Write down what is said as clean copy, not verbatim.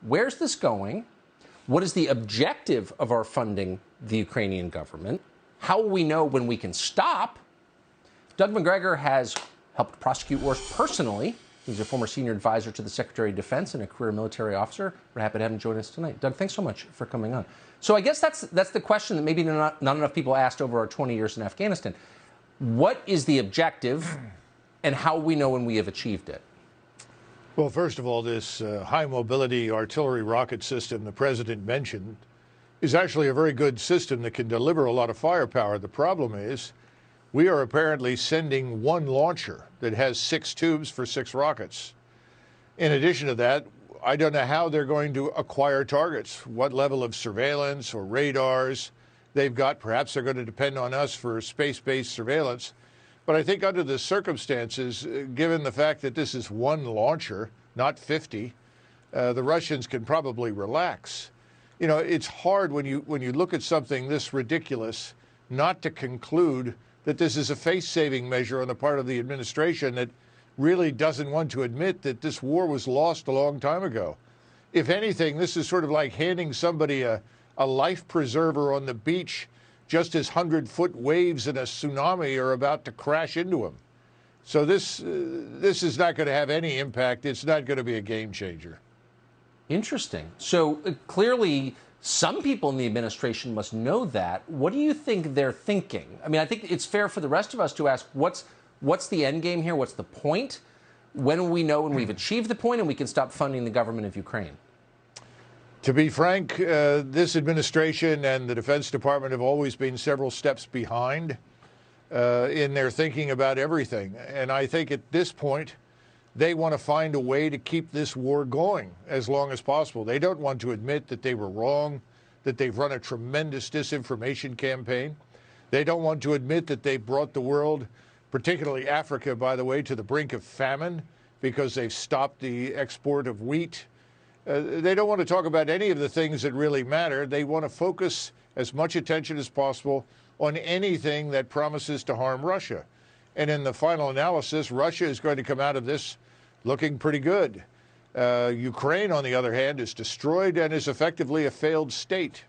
Where's this going? What is the objective of our funding the Ukrainian government? How will we know when we can stop? Doug Macgregor has helped prosecute wars personally. He's a former senior advisor to the Secretary of Defense and a career military officer. We're happy to have him join us tonight. Doug, thanks so much for coming on. So I guess that's the question that maybe not enough people asked over our 20 years in Afghanistan. What is the objective, and how will we know when we have achieved it? Well, first of all, this high-mobility artillery rocket system the president mentioned is actually a very good system that can deliver a lot of firepower. The problem is we are apparently sending one launcher that has 6 tubes for 6 rockets. In addition to that, I don't know how they're going to acquire targets, what level of surveillance or radars they've got. Perhaps they're going to depend on us for space-based surveillance. But I think under the circumstances, given the fact that this is one launcher, not 50, the Russians can probably relax. You know, it's hard when you look at something this ridiculous not to conclude that this is a face-saving measure on the part of the administration that really doesn't want to admit that this war was lost a long time ago. If anything, this is sort of like handing somebody a life preserver on the beach just as 100-foot waves in a tsunami are about to crash into them. So this is not going to have any impact. It's not going to be a game changer. Interesting. So clearly some people in the administration must know that. What do you think they're thinking? I mean, I think it's fair for the rest of us to ask, what's the end game here? What's the point? When will we know when we've achieved the point and we can stop funding the government of Ukraine? To be frank, this administration and the Defense Department have always been several steps behind in their thinking about everything. And I think at this point, they want to find a way to keep this war going as long as possible. They don't want to admit that they were wrong, that they've run a tremendous disinformation campaign. They don't want to admit that they brought the world, particularly Africa, by the way, to the brink of famine because they've stopped the export of wheat. They don't want to talk about any of the things that really matter. They want to focus as much attention as possible on anything that promises to harm Russia. And in the final analysis, Russia is going to come out of this looking pretty good. Ukraine, on the other hand, is destroyed and is effectively a failed state.